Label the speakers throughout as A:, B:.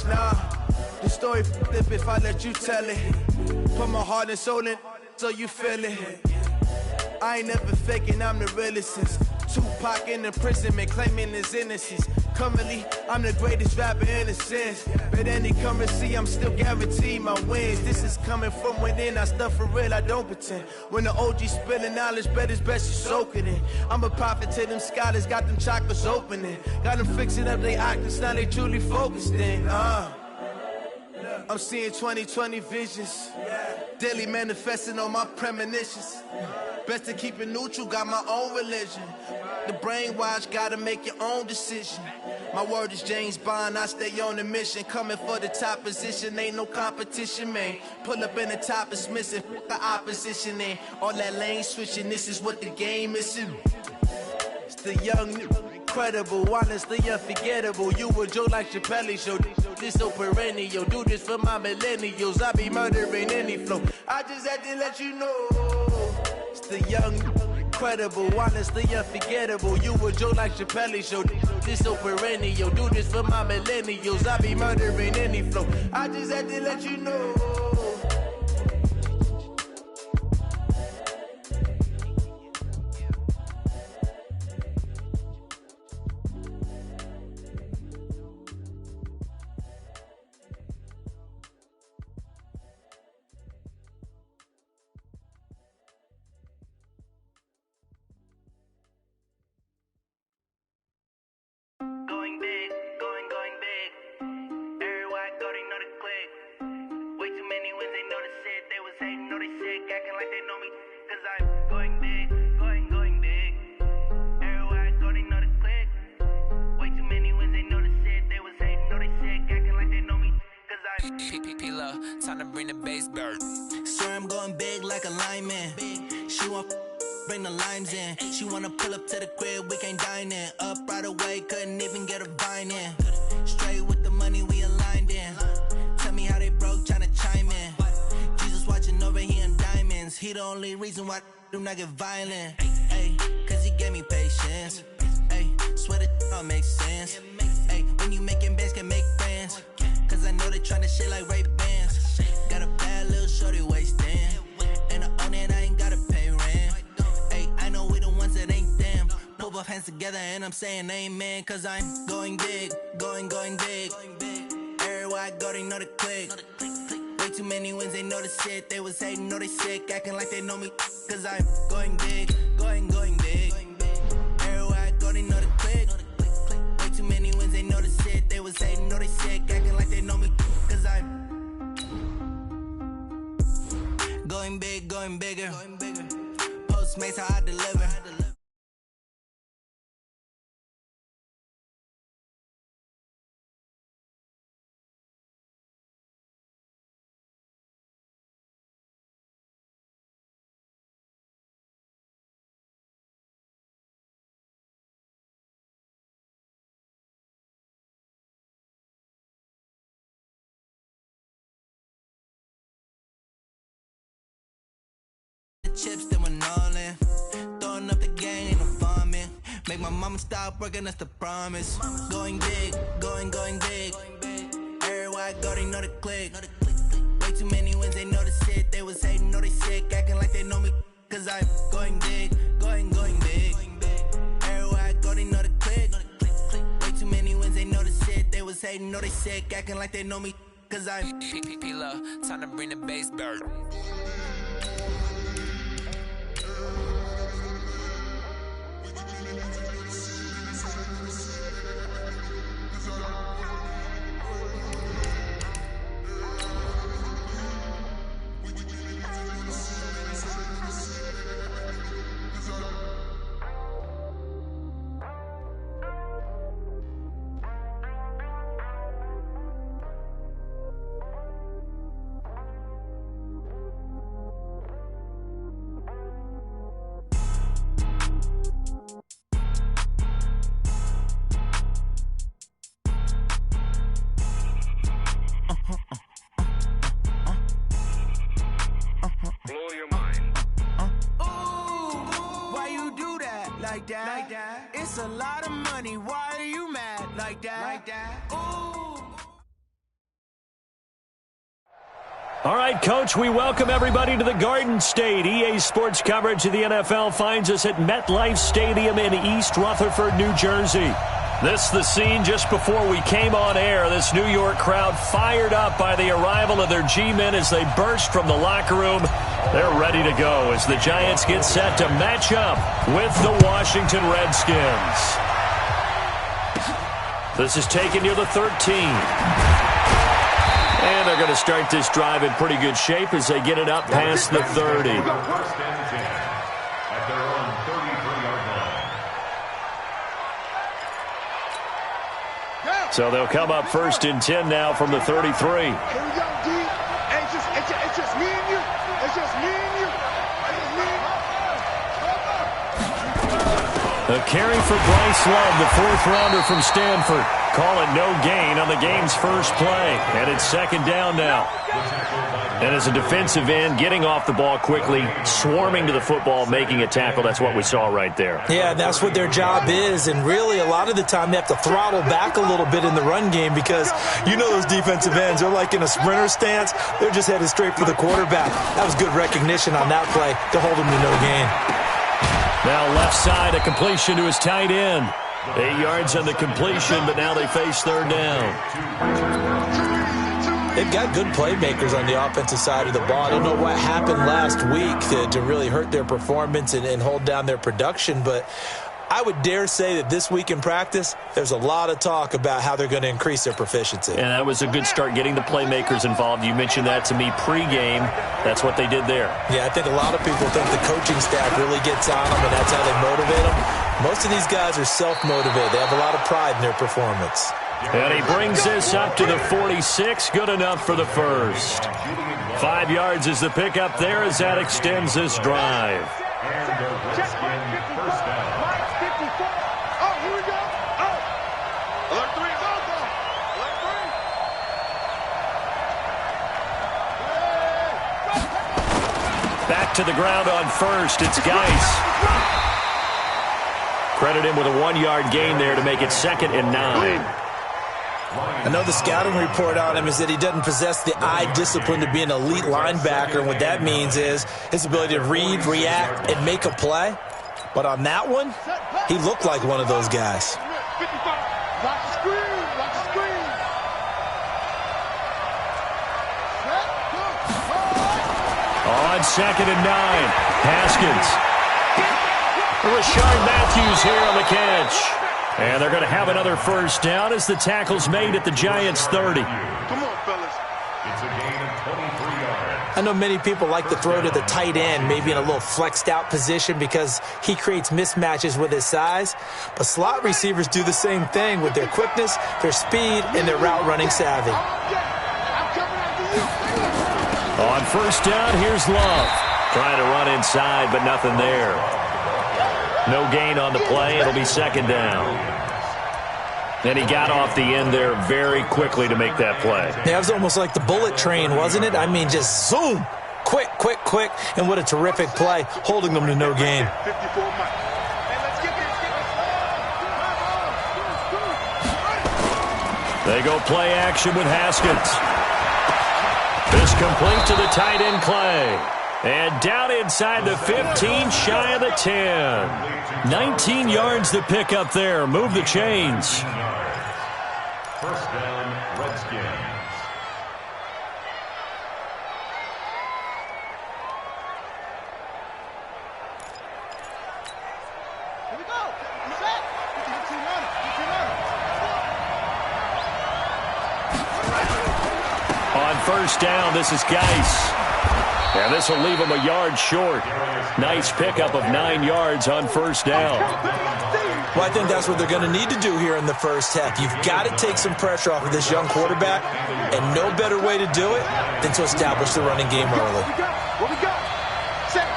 A: much, nah. The story flip if I let you tell it. Put my heart and soul in so you feel it. I ain't never faking, I'm the realest since Tupac in the prison, man, claiming his innocence. Currently, I'm the greatest rapper in a sense. But any currency, I'm still guaranteed my wins. This is coming from within, I stuff for real, I don't pretend. When the OG spilling knowledge, bet it's best you soak it in. I'm a prophet to them scholars, got them chakras opening. Got them fixing up they octaves, now they truly focused in. I'm seeing 2020 visions. Daily manifesting on my premonitions. Best to keep it neutral, got my own religion. The brainwash, gotta make your own decision. My word is James Bond, I stay on a mission. Coming for the top position, ain't no competition, man. Pull up in the top, it's missing, the opposition in. All that lane switching, this is what the game is. It's the young, incredible, honestly unforgettable. You a Joe like Chappelle show. This so perennial, do this for my millennials. I be murdering any flow. I just had to let you know. It's the young, incredible, honestly unforgettable. You a Joe like Chappelle show. This so perennial, do this for my millennials. I be murdering any flow. I just had to let you know.
B: Time to bring the bass bird.
C: Swear I'm going big like a lineman. She want bring the limes in. She wanna pull up to the crib, we can't dine in. Up right away, couldn't even get a vine in. Straight with the money we aligned in. Tell me how they broke, tryna chime in. Jesus watching over here in diamonds. He the only reason why I do not get violent. Ay, cause he gave me patience. Ay, swear that all makes sense. Ay, when you making bands can make friends. Cause I know they tryna shit like Ray Bans. Got a bad little shorty wasting. And I own it, I ain't gotta pay rent. Ay, I know we the ones that ain't them. Put both hands together and I'm saying amen. Cause I'm going big, going big. Everywhere I go, they know the click. Way too many wins, they know the shit. They was hating, know they sick, acting like they know me. Cause I'm going big, going big. Everywhere I go, they know the click. Way too many wins, they know the shit. They was hating, know they sick, acting like they know me. Cause I'm going big, going bigger. Postmates, how I deliver. Chips, then we're all in. Throwing up the gang, ain't no farming. Make my mama stop working, that's the promise. Going big, going big. Everywhere I go, they know the click. Way too many wins, they know the shit. They was hating, know they sick, acting like they know me. Cause I'm going big, going big. Everywhere I go, they know the click. Way too many wins, they know the shit. They was hating, know they sick, acting like they know me. Cause I'm
B: P-Love, time to bring the bass bird.
A: Like that. It's a lot of money. Why are you mad like that? Ooh.
D: All right, Coach, we welcome everybody to the Garden State. EA Sports coverage of the NFL finds us at MetLife Stadium in East Rutherford, New Jersey. This is the scene just before we came on air. This New York crowd fired up by the arrival of their G-men as they burst from the locker room. They're ready to go as the Giants get set to match up with the Washington Redskins. This is taken near the 13. And they're going to start this drive in pretty good shape as they get it up past the 30. So they'll come up first and 10 now from the 33.
E: Here we go, D. It's just me and you. It's just me and you. It's just me and you.
D: A carry for Bryce Love, the fourth-rounder from Stanford. Call it no gain on the game's first play. And it's second down now. And as a defensive end, getting off the ball quickly, swarming to the football, making a tackle, that's what we saw right there.
F: Yeah, that's what their job is. And really, a lot of the time, they have to throttle back a little bit in the run game because you know those defensive ends, they're like in a sprinter stance. They're just headed straight for the quarterback. That was good recognition on that play to hold them to no gain.
D: Now left side, a completion to his tight end. 8 yards on the completion, but now they face third down.
F: They've got good playmakers on the offensive side of the ball. I don't know what happened last week to really hurt their performance and hold down their production, but I would dare say that this week in practice, there's a lot of talk about how they're going to increase their proficiency.
D: And that was a good start getting the playmakers involved. You mentioned that to me pregame. That's what they did there.
F: Yeah, I think a lot of people think the coaching staff really gets on them, and that's how they motivate them. Most of these guys are self-motivated. They have a lot of pride in their performance.
D: And he brings this up to the 46. Good enough for the first. 5 yards is the pickup there as that extends this drive. Back to the ground on first. It's Geis. Credit him with a 1-yard gain there to make it 2nd and 9.
F: I know the scouting report on him is that he doesn't possess the eye discipline to be an elite linebacker. And what that means is his ability to read, react, and make a play. But on that one, he looked like one of those guys.
D: On 2nd and 9, Haskins. Rashard Matthews here on the catch. And they're going to have another first down as the tackle's made at the Giants' 30.
E: Come on, fellas.
G: It's a gain of 23 yards.
F: I know many people like to throw to the tight end, maybe in a little flexed out position because he creates mismatches with his size. But slot receivers do the same thing with their quickness, their speed, and their route running savvy.
D: On first down, here's Love. Trying to run inside, but nothing there. No gain on the play. It'll be 2nd down. And he got off the end there very quickly to make that play.
F: Yeah, it was almost like the bullet train, wasn't it? I mean, just zoom. Quick, quick, quick. And what a terrific play, holding them to no gain.
D: They go play action with Haskins. This complete to the tight end Clay. And down inside the 15, shy of the 10. 19 yards to pick up there. Move the chains.
G: First down, Redskins.
E: Here we go. You set.
D: On first down, this is Geis. And this will leave him a yard short. Nice pickup of 9 yards on first down.
F: Well, I think that's what they're going to need to do here in the first half. You've got to take some pressure off of this young quarterback, and no better way to do it than to establish the running game early.
E: What we got? Set.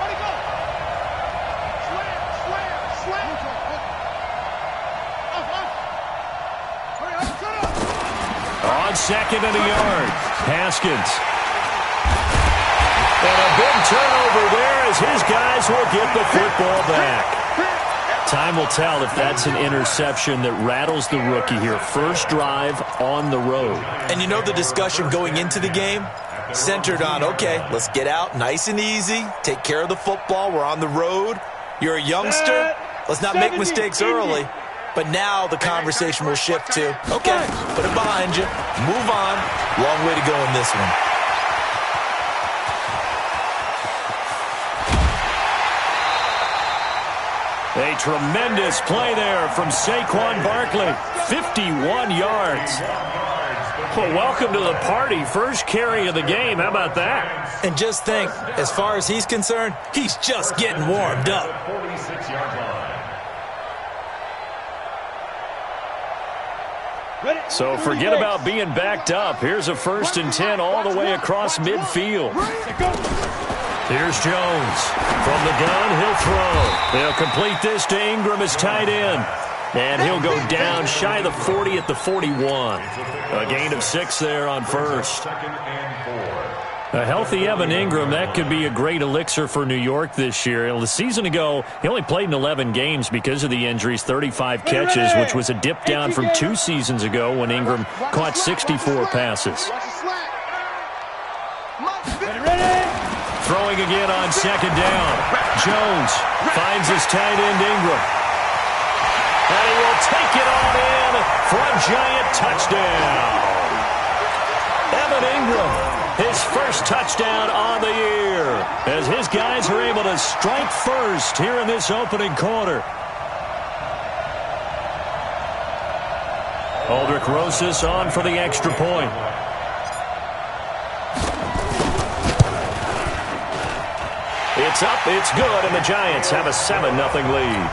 E: Where'd he go? Slam.
D: On 2nd and a yard, Haskins. And a big turnover there as his guys will get the football back. Time will tell if that's an interception that rattles the rookie here. First drive on the road.
F: And you know the discussion going into the game? Centered on, okay, let's get out nice and easy, take care of the football, we're on the road. You're a youngster, let's not make mistakes early. But now the conversation will shift to, okay, put it behind you, move on. Long way to go in this one.
D: A tremendous play there from Saquon Barkley. 51 yards. Well, welcome to the party. First carry of the game. How about that?
F: And just think, as far as he's concerned, he's just getting warmed up.
G: 46-yard line.
D: So forget about being backed up. Here's a 1st and 10 all the way across midfield. Here's Jones. From the gun, he'll throw. They'll complete this to Ingram as tight end. And he'll go down shy of the 40 at the 41. A gain of 6 there on first. A healthy Evan Ingram, that could be a great elixir for New York this year. The season ago, he only played in 11 games because of the injuries, 35 catches, which was a dip down from 2 seasons ago when Ingram caught 64 passes. Throwing again on 2nd down. Jones finds his tight end Ingram. And he will take it on in for a giant touchdown. Evan Ingram, his first touchdown on the year, as his guys are able to strike first here in this opening quarter. Aldrich Rosas on for the extra point. It's up, it's good, and the Giants have a 7-0 lead.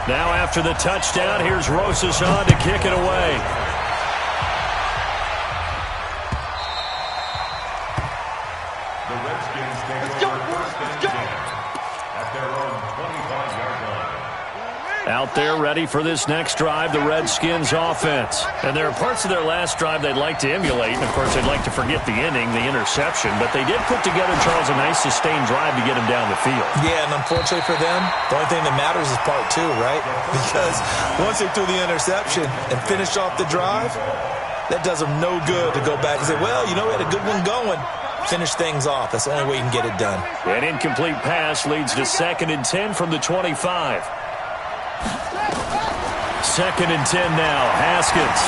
D: Now after the touchdown, here's Rosas on to kick it away.
G: The Redskins take over 1st and 10 at their own 25-yard line.
D: Out there ready for this next drive, the Redskins offense. And there are parts of their last drive they'd like to emulate, and of course they'd like to forget the inning, the interception, but they did put together, Charles, a nice sustained drive to get him down the field.
F: Yeah, and unfortunately for them, the only thing that matters is part 2, right? Because once they threw the interception and finished off the drive, that does them no good to go back and say, well, you know, we had a good one going. Finish things off. That's the only way you can get it done.
D: An incomplete pass leads to 2nd and 10 from the 25. 2nd and 10 now. Haskins.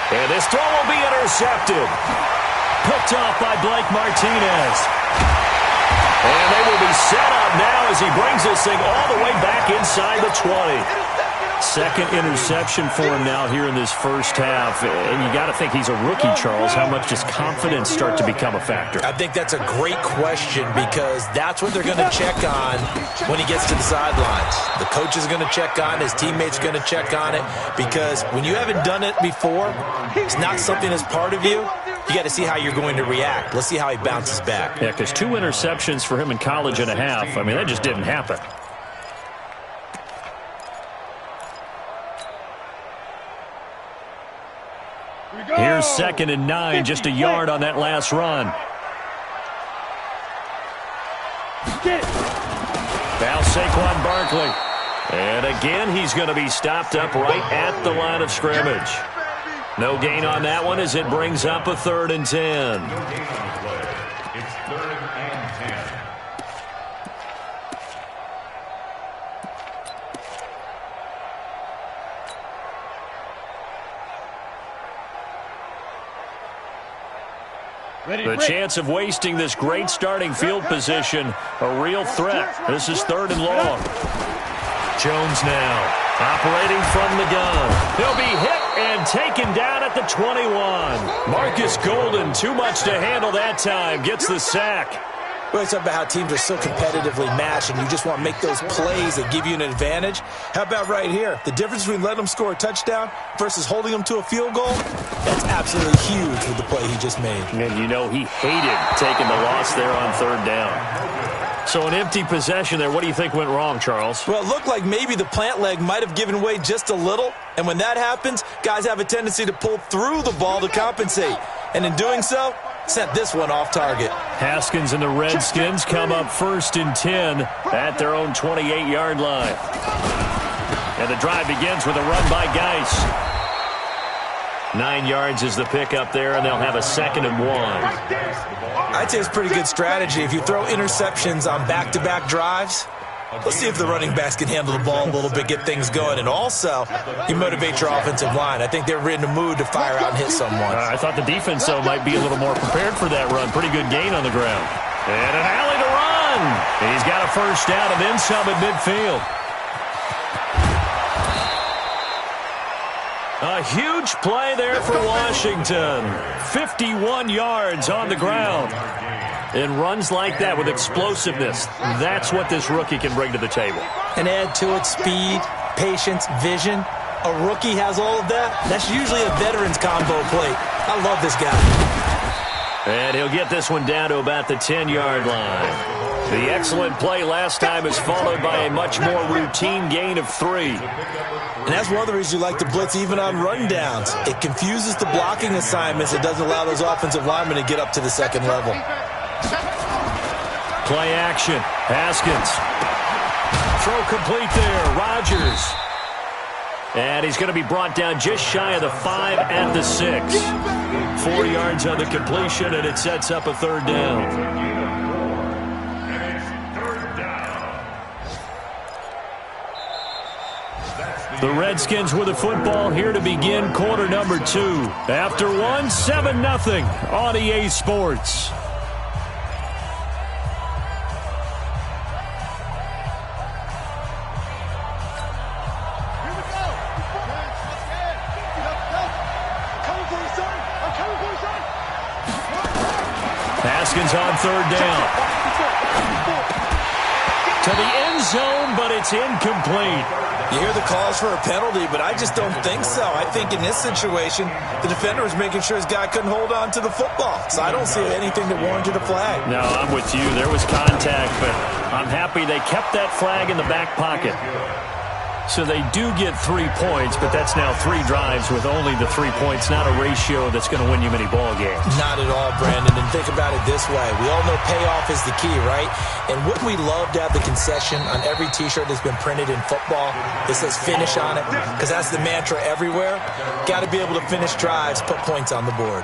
D: And this throw will be intercepted. Picked off by Blake Martinez. And they will be set up now as he brings this thing all the way back inside the 20. 2nd interception for him now here in this first half. And you got to think he's a rookie, Charles. How much does confidence start to become a factor?
F: I think that's a great question because that's what they're going to check on when he gets to the sidelines. The coach is going to check on, his teammates are going to check on it, because when you haven't done it before, it's not something that's part of you. You got to see how you're going to react. Let's see how he bounces back.
D: Yeah, because 2 interceptions for him in college and a half. I mean, that just didn't happen. Here's 2nd and 9, just a yard on that last run. Now Saquon Barkley. And again, he's going to be stopped up right at the line of scrimmage. No gain on that one as it brings up a 3rd and 10.
G: No gain on the play. It's 3rd and 10.
D: The chance of wasting this great starting field position, a real threat. This is 3rd and long. Jones now, operating from the gun. He'll be hit and taken down at the 21. Marcus Golden, too much to handle that time, gets the sack.
F: Well, it's about how teams are so competitively matched, and you just want to make those plays that give you an advantage. How about right here? The difference between letting them score a touchdown versus holding them to a field goal, that's absolutely huge with the play he just made.
D: And you know he hated taking the loss there on 3rd down. So an empty possession there. What do you think went wrong, Charles?
F: Well, it looked like maybe the plant leg might have given way just a little, and when that happens, guys have a tendency to pull through the ball to compensate. And in doing so, sent this one off target.
D: Haskins and the Redskins come up 1st and 10 at their own 28-yard line. And the drive begins with a run by Geis. 9 yards is the pickup there, and they'll have a 2nd and 1.
F: I'd say it's pretty good strategy. If you throw interceptions on back-to-back drives, let's see if the running backs can handle the ball a little bit, get things going, and also you motivate your offensive line. I think they're in the mood to fire out and hit someone.
D: I thought the defense, though, might be a little more prepared for that run. Pretty good gain on the ground. And an alley to run. He's got a 1st down and then some at midfield. A huge play there for Washington. 51 yards on the ground. And runs like that with explosiveness, that's what this rookie can bring to the table.
F: And add to it speed, patience, vision. A rookie has all of that. That's usually a veteran's combo plate. I love this guy.
D: And he'll get this one down to about the 10-yard line. The excellent play last time is followed by a much more routine gain of 3.
F: And that's one of the reasons you like to blitz even on rundowns. It confuses the blocking assignments. It doesn't allow those offensive linemen to get up to the 2nd level.
D: Play action. Haskins. Throw complete there. Rodgers. And he's going to be brought down just shy of the 5 at the 6. 4 yards on the completion, and it sets up a 3rd down. The Redskins with the football here to begin quarter number 2. After 1, 7-0 on EA Sports. Haskins on 3rd down. To the end zone, but it's incomplete.
F: You hear the calls for a penalty, but I just don't think so. I think in this situation, the defender was making sure his guy couldn't hold on to the football. So I don't see anything that warranted a flag.
D: No, I'm with you. There was contact, but I'm happy they kept that flag in the back pocket. So they do get 3 points, but that's now 3 drives with only the 3 points, not a ratio that's going to win you many ball games.
F: Not at all, Brandon. And think about it this way. We all know payoff is the key, right? And wouldn't we love to have the concession on every T-shirt that's been printed in football that says finish on it? Because that's the mantra everywhere. Got to be able to finish drives, put points on the board.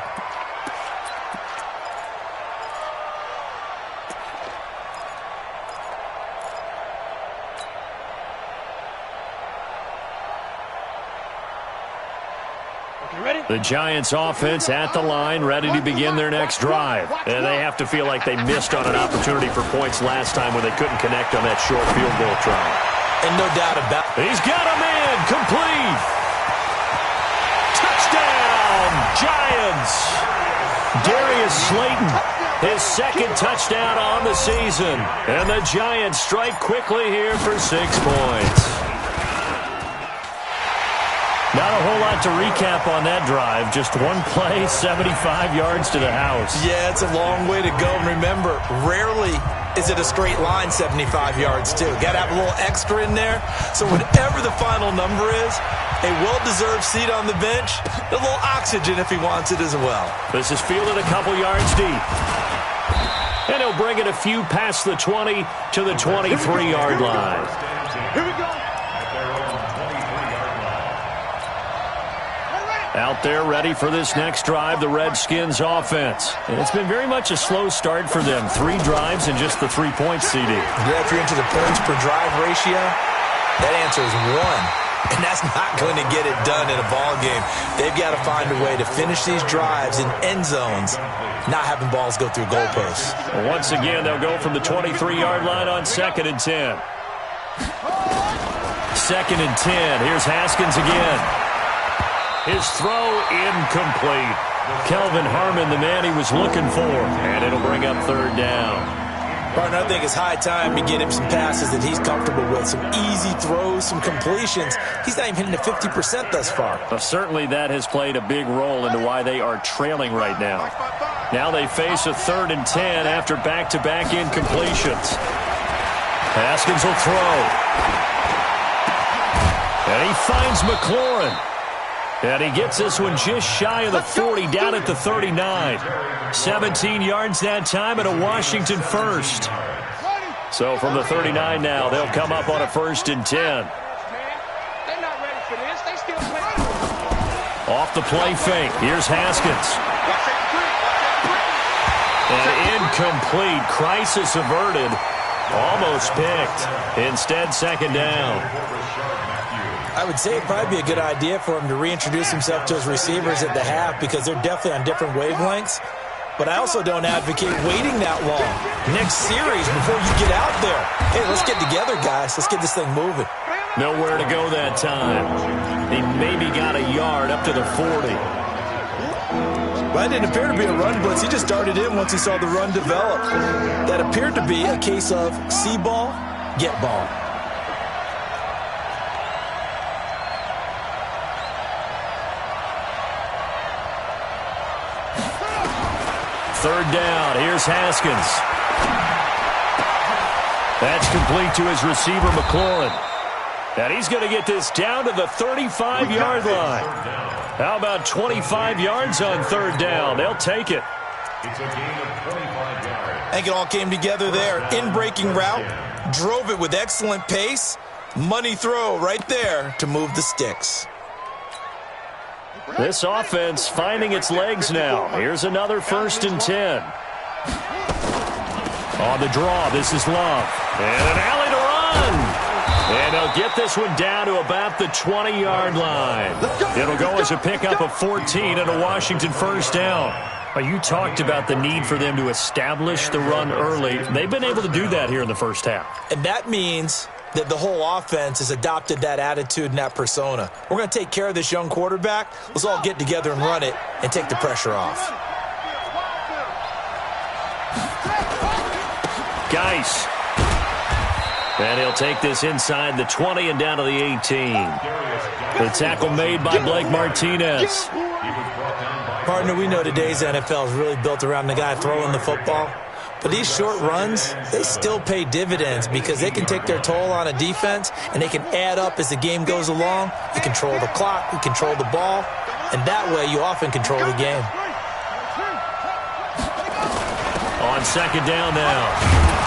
D: The Giants offense at the line, ready to begin their next drive. And they have to feel like they missed on an opportunity for points last time when they couldn't connect on that short field goal try.
F: And no doubt about it.
D: He's got a man, complete. Touchdown, Giants. Darius Slayton, his 2nd touchdown on the season. And the Giants strike quickly here for 6 points. Not a whole lot to recap on that drive. Just one play, 75 yards to the house.
F: Yeah, it's a long way to go. And remember, rarely is it a straight line 75 yards, too. Got to have a little extra in there. So whatever the final number is, a well-deserved seat on the bench, a little oxygen if he wants it as well.
D: This is fielded a couple yards deep. And he'll bring it a few past the 20 to the 23-yard line.
E: Here we go.
D: Out there ready for this next drive, the Redskins offense. And it's been very much a slow start for them. 3 drives and just the 3 points, CD.
F: Yeah, if you're into the points per drive ratio, that answer is 1. And that's not going to get it done in a ball game. They've got to find a way to finish these drives in end zones, not having balls go through goalposts.
D: Well, once again, they'll go from the 23-yard line on 2nd and 10. 2nd and 10. Here's Haskins again. His throw incomplete. Kelvin Harmon, the man he was looking for. And it'll bring up 3rd down.
F: Partner, I think it's high time to get him some passes that he's comfortable with. Some easy throws, some completions. He's not even hitting the 50% thus far.
D: Well, certainly that has played a big role into why they are trailing right now. Now they face a 3rd and 10 after back-to-back incompletions. Haskins will throw. And he finds McLaurin. And he gets this one just shy of the 40, down at the 39. 17 yards that time and a Washington first. So from the 39 now, they'll come up on a 1st and 10. Off the play fake. Here's Haskins. And incomplete. Crisis averted. Almost picked. Instead, 2nd down.
F: I would say it'd probably be a good idea for him to reintroduce himself to his receivers at the half because they're definitely on different wavelengths. But I also don't advocate waiting that long. Next series before you get out there. Hey, let's get together, guys. Let's get this thing moving.
D: Nowhere to go that time. He maybe got a yard up to the 40.
F: Well, it didn't appear to be a run blitz. He just darted in once he saw the run develop. That appeared to be a case of see ball, get ball.
D: Third down. Here's Haskins. That's complete to his receiver, McLaurin. And he's going to get this down to the 35-yard line. How about 25 yards on 3rd down? They'll take it.
G: It's a gain of 25 yards.
F: I think it all came together there. In-breaking route. Drove it with excellent pace. Money throw right there to move the sticks.
D: This offense finding its legs now. Here's another 1st and 10. On the draw, this is Love. And an alley to run. And they'll get this one down to about the 20-yard line. It'll go as a pickup of 14 and a Washington 1st down. You talked about the need for them to establish the run early. They've been able to do that here in the 1st half.
F: And that means that the whole offense has adopted that attitude and that persona. We're going to take care of this young quarterback. Let's all get together and run it and take the pressure off.
D: Geis. And he'll take this inside the 20 and down to the 18. The tackle made by Blake Martinez.
F: Partner, we know today's NFL is really built around the guy throwing the football. But these short runs, they still pay dividends because they can take their toll on a defense and they can add up as the game goes along. You control the clock, you control the ball, and that way you often control the game.
D: On 2nd down now,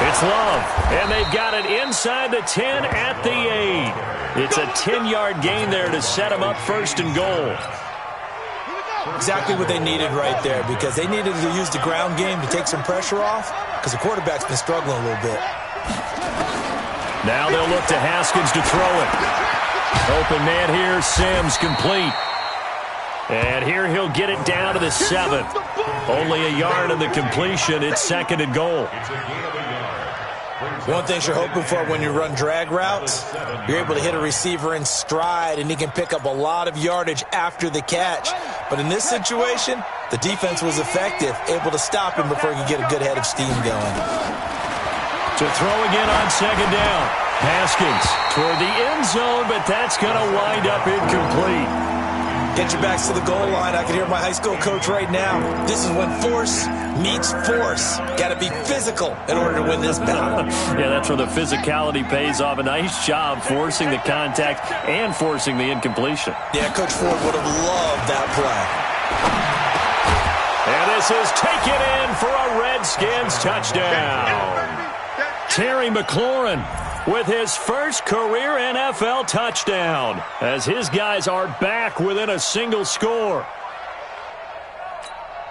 D: it's Love, and they've got it inside the 10 at the 8. It's a 10-yard gain there to set them up 1st and goal.
F: Exactly what they needed right there because they needed to use the ground game to take some pressure off because the quarterback's been struggling a little bit.
D: Now they'll look to Haskins to throw it. Open man here, Sims complete. And here he'll get it down to the 7. Only a yard in the completion. It's 2nd and goal.
F: One thing you're hoping for when you run drag routes, you're able to hit a receiver in stride and he can pick up a lot of yardage after the catch. But in this situation, the defense was effective, able to stop him before he could get a good head of steam going.
D: To throw again on 2nd down. Haskins toward the end zone, but that's going to wind up incomplete.
F: Get your backs to the goal line. I can hear my high school coach right now. This is when force meets force. Got to be physical in order to win this battle.
D: Yeah, that's where the physicality pays off. A nice job forcing the contact and forcing the incompletion.
F: Yeah, Coach Ford would have loved that play.
D: And this is taken in for a Redskins touchdown. Terry McLaurin with his first career NFL touchdown as his guys are back within a single score.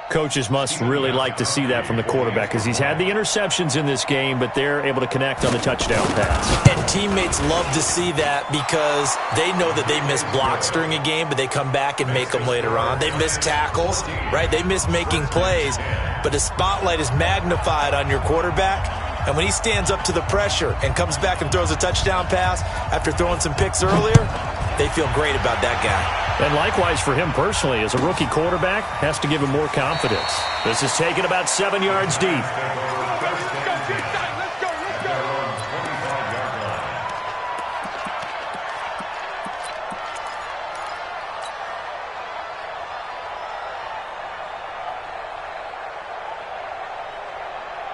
D: Coaches must really like to see that from the quarterback because he's had the interceptions in this game, but they're able to connect on the touchdown pass.
F: And teammates love to see that because they know that they miss blocks during a game, but they come back and make them later on. They miss tackles, right? They miss making plays, but the spotlight is magnified on your quarterback. And when he stands up to the pressure and comes back and throws a touchdown pass after throwing some picks earlier, they feel great about that guy.
D: And likewise for him personally, as a rookie quarterback, has to give him more confidence. This is taken about 7 yards deep.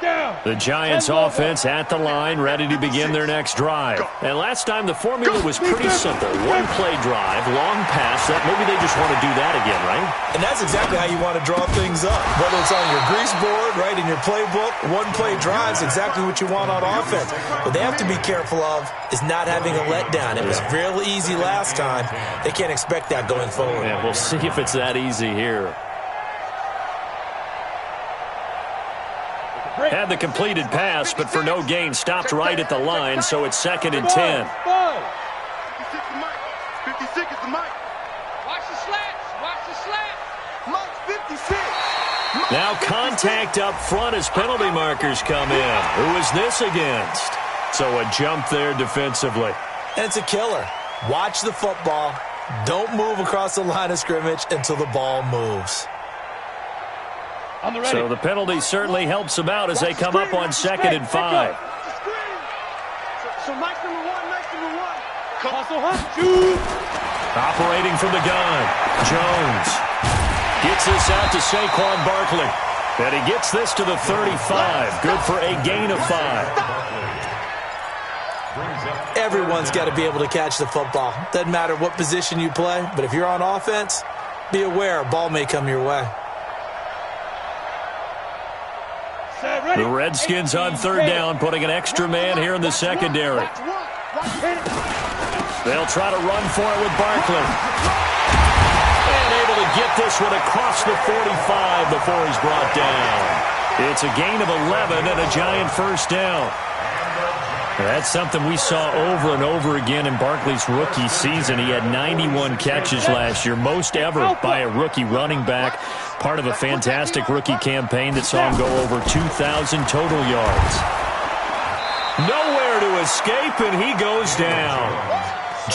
E: Down.
D: The Giants offense at the line, ready to begin their next drive. And last time the formula was pretty simple. One-play drive, long pass. Maybe they just want to do that again, right?
F: And that's exactly how you want to draw things up. Whether it's on your grease board, right, in your playbook, one-play drives, exactly what you want on offense. What they have to be careful of is not having a letdown. It was real easy last time. They can't expect that going forward.
D: Yeah, we'll see if it's that easy here. Had the completed pass, but for no gain, stopped right at the line, so it's 2nd and 10.
E: 56 is the mic.
H: Watch the slats. Watch the slats.
E: Mike 56.
D: Now contact up front as penalty markers come in. Who is this against? So a jump there defensively.
F: And it's a killer. Watch the football. Don't move across the line of scrimmage until the ball moves.
D: So the penalty certainly helps them out as they come up on 2nd and 5.
E: So Mike's number one.
D: Operating from the gun, Jones gets this out to Saquon Barkley. And he gets this to the 35. Good for a gain of 5.
F: Everyone's got to be able to catch the football. Doesn't matter what position you play, but if you're on offense, be aware a ball may come your way.
D: The Redskins on 3rd down, putting an extra man here in the secondary. They'll try to run for it with Barkley. And able to get this one across the 45 before he's brought down. It's a gain of 11 and a Giant first down. That's something we saw over and over again in Barkley's rookie season. He had 91 catches last year, most ever by a rookie running back. Part of a fantastic rookie campaign that saw him go over 2,000 total yards. Nowhere to escape, and he goes down.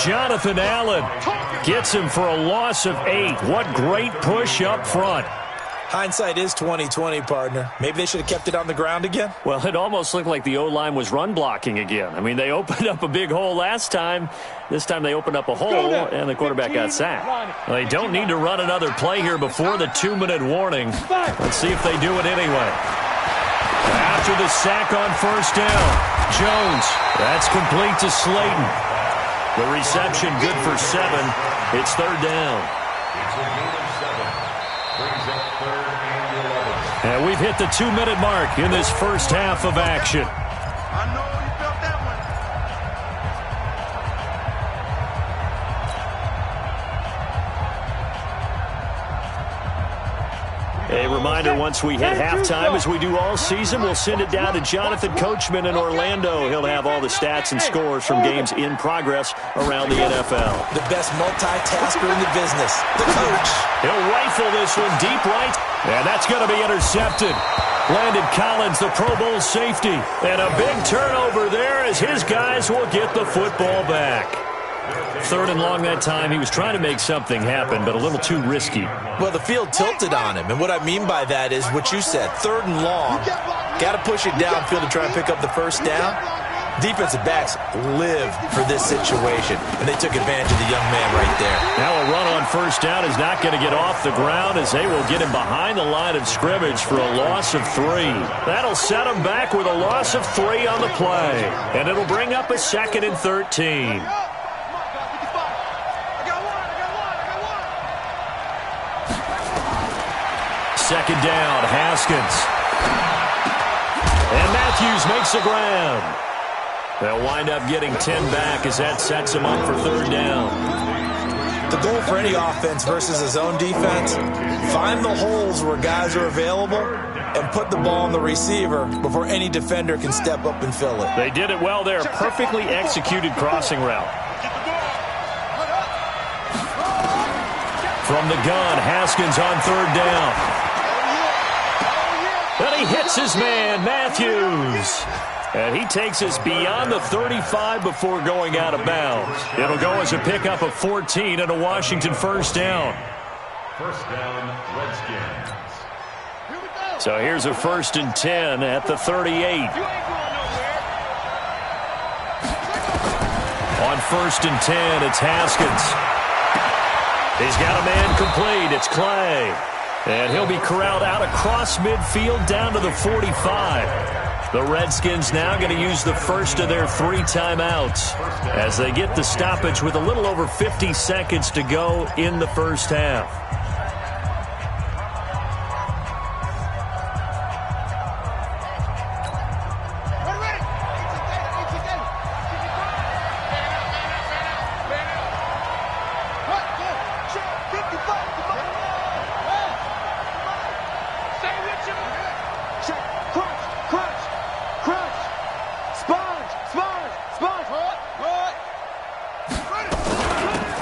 D: Jonathan Allen gets him for a loss of 8. What great push up front.
F: Hindsight is 20/20, partner. Maybe they should have kept it on the ground again.
D: Well, it almost looked like the O-line was run blocking again. I mean, they opened up a big hole last time. This time they opened up a hole, and the quarterback got sacked. Well, they don't need to run another play here before the 2-minute warning. Let's see if they do it anyway. After the sack on 1st down, Jones. That's complete to Slayton. The reception good for 7. It's 3rd down.
G: It's a gain of 7. Brings up 3rd and 11.
D: And we've hit the 2-minute mark in this first half of action.
E: I know you felt that one.
D: A reminder, once we hit halftime, as we do all season, we'll send it down to Jonathan Coachman in Orlando. He'll have all the stats and scores from games in progress around the NFL.
F: The best multitasker in the business, the coach.
D: He'll rifle this one deep right, and that's going to be intercepted. Landon Collins, the Pro Bowl safety, and a big turnover there as his guys will get the football back. 3rd and long that time. He was trying to make something happen, but a little too risky.
F: Well, the field tilted on him, and what I mean by that is what you said, 3rd and long. Got to push it downfield to try and pick up the first down. Defensive backs live for this situation, and they took advantage of the young man right there.
D: Now a run on 1st down is not going to get off the ground as they will get him behind the line of scrimmage for a loss of 3. That'll set him back with a loss of 3 on the play, and it'll bring up a 2nd and 13. Second down, Haskins. And Matthews makes the ground. They'll wind up getting 10 back as that sets him up for 3rd down.
F: The goal for any offense versus his own defense, find the holes where guys are available and put the ball on the receiver before any defender can step up and fill it.
D: They did it well there. Perfectly executed crossing route. From the gun, Haskins on 3rd down. And he hits his man, Matthews. And he takes us beyond the 35 before going out of bounds. It'll go as a pickup of 14 and a Washington first down.
G: First down, Redskins.
D: So here's a 1st and 10 at the 38. On 1st and 10, it's Haskins. He's got a man complete. It's Clay. And he'll be corralled out across midfield down to the 45. The Redskins now going to use the first of their 3 timeouts as they get the stoppage with a little over 50 seconds to go in the first half.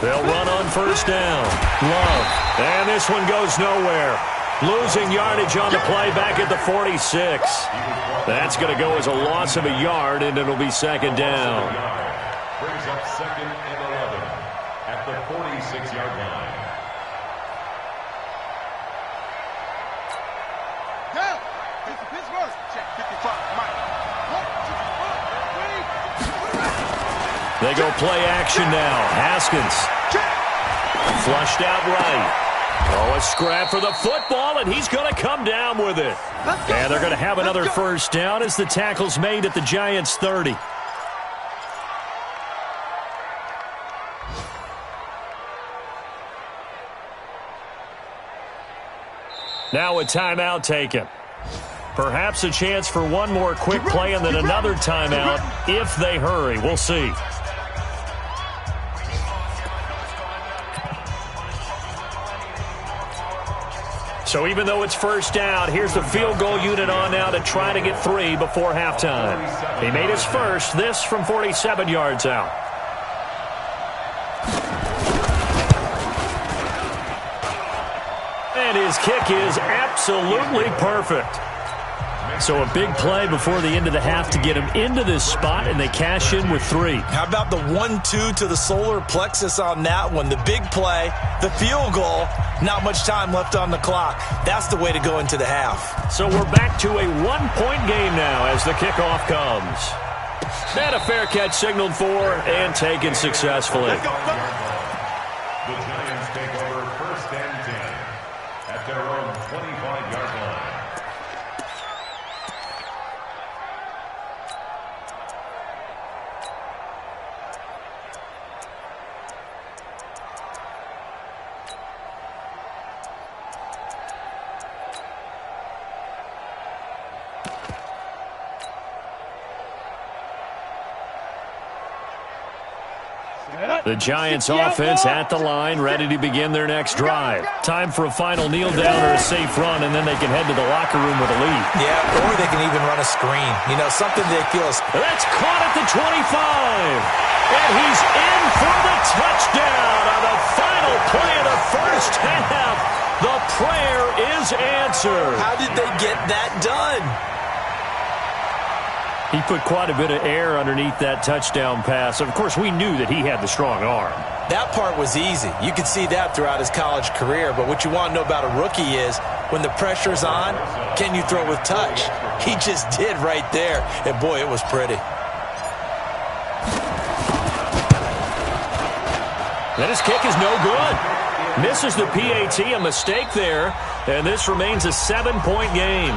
D: They'll run on first down. Love. And this one goes nowhere. Losing yardage on the play back at the 46. That's going to go as a loss of a yard, and it'll be second down.
G: Brings up 2nd and 11 at the 46-yard line.
D: They go play action now. Haskins. Flushed out right. Oh, a scrap for the football, and he's going to come down with it. And they're going to have another first down as the tackle's made at the Giants' 30. Now a timeout taken. Perhaps a chance for one more quick play and then another timeout if they hurry. We'll see. So even though it's first down, here's the field goal unit on now to try to get 3 before halftime. He made his first, this from 47 yards out. And his kick is absolutely perfect. So a big play before the end of the half to get him into this spot, and they cash in with 3.
F: How about the 1-2 to the solar plexus on that one? The big play, the field goal, not much time left on the clock. That's the way to go into the half.
D: So we're back to a 1-point game now as the kickoff comes. And a fair catch signaled for and taken successfully.
G: The Giants take over 1st and 10 at their own 25-yard line.
D: The Giants offense at the line, ready to begin their next drive. Time for a final kneel down or a safe run, and then they can head to the locker room with a lead.
F: Yeah, or they can even run a screen. You know, something they feel is...
D: That's caught at the 25. And he's in for the touchdown on the final play of the first half. The prayer is answered.
F: How did they get that done?
D: He put quite a bit of air underneath that touchdown pass. Of course, we knew that he had the strong arm.
F: That part was easy. You could see that throughout his college career. But what you want to know about a rookie is when the pressure's on, can you throw with touch? He just did right there. And, boy, it was pretty.
D: And his kick is no good. Misses the PAT, a mistake there. And this remains a 7-point game.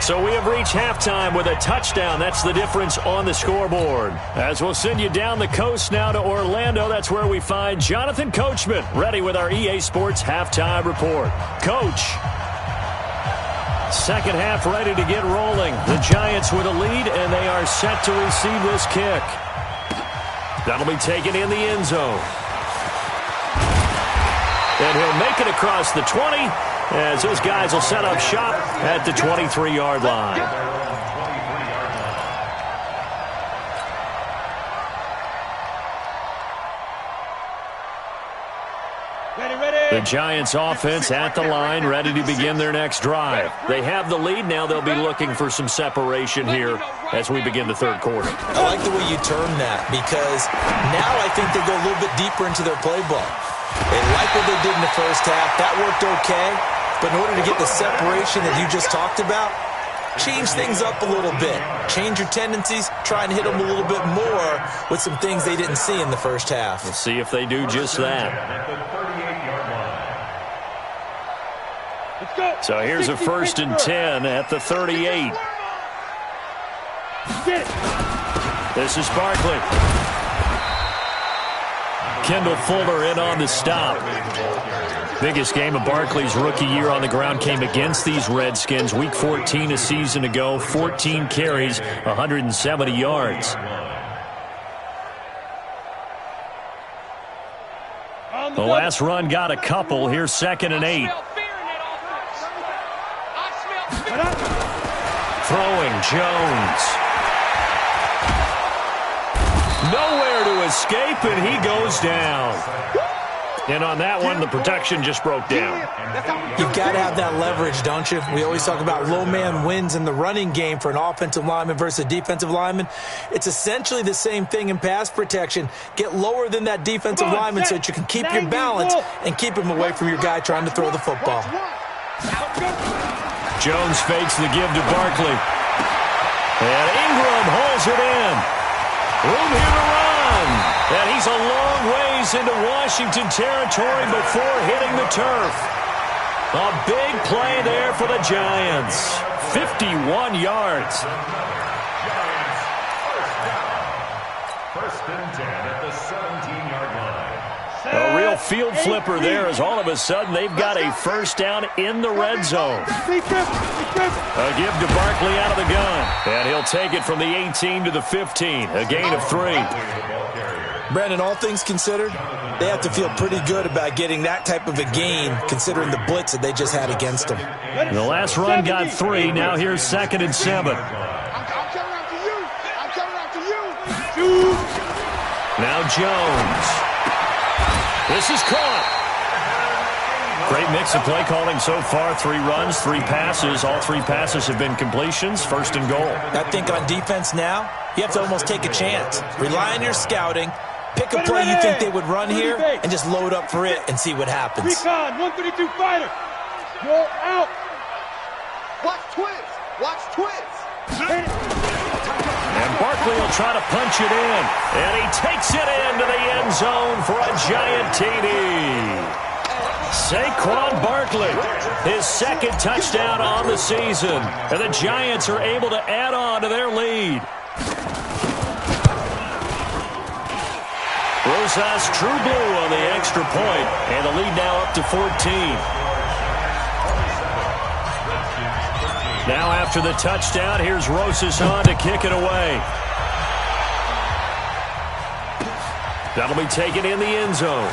D: So we have reached halftime with a touchdown. That's the difference on the scoreboard. As we'll send you down the coast now to Orlando, that's where we find Jonathan Coachman, ready with our EA Sports Halftime Report. Coach, second half ready to get rolling. The Giants with a lead, and they are set to receive this kick. That'll be taken in the end zone. And he'll make it across the 20, as those guys will set up shop at the 23-yard line. The Giants offense at the line, ready to begin their next drive. They have the lead. Now they'll be looking for some separation here as we begin the third quarter.
F: I like the way you term that, because now I think they go a little bit deeper into their playbook. They like what they did in the first half. That worked okay. But in order to get the separation that you just talked about, change things up a little bit. Change your tendencies. Try and hit them a little bit more with some things they didn't see in the first half.
D: We'll see if they do just that. So here's a 1st and 10 at the 38. This is Barkley. Kendall Fuller in on the stop. Biggest game of Barkley's rookie year on the ground came against these Redskins. Week 14 a season ago, 14 carries, 170 yards. The last run got a couple. Here's 2nd and 8. Throwing Jones. Nowhere to escape, and he goes down. And on that one, the protection just broke down.
F: You've got to have that leverage, don't you? We always talk about low man wins in the running game for an offensive lineman versus a defensive lineman. It's essentially the same thing in pass protection. Get lower than that defensive lineman so that you can keep your balance and keep him away from your guy trying to throw the football.
D: Jones fakes the give to Barkley. And Ingram holds it in. Room here to run. And he's a long ways into Washington territory before hitting the turf. A big play there for the Giants. 51 yards.
G: Giants, first and 10 at the 17-yard line.
D: A real field flipper there as all of a sudden they've got a first down in the red zone. A give to Barkley out of the gun. And he'll take it from the 18 to the 15. A gain of 3.
F: Brandon, all things considered, they have to feel pretty good about getting that type of a gain considering the blitz that they just had against them.
D: The last run got 3. Now here's 2nd and 7. Now Jones. This is caught. Great mix of play calling so far. 3 runs, 3 passes. All 3 passes have been completions. 1st and goal.
F: I think on defense now, you have to almost take a chance. Rely on your scouting. Pick a play you think they would run here and just load up for it and see what happens.
E: Recon, 132 fighter. You're out.
I: Watch twins. Watch twins.
D: And Barkley will try to punch it in. And he takes it into the end zone for a Giant TD. Saquon Barkley, his 2nd touchdown on the season. And the Giants are able to add on to their lead. Rosas true blue on the extra point. And the lead now up to 14. Now after the touchdown, here's Rosas on to kick it away. That'll be taken in the end zone.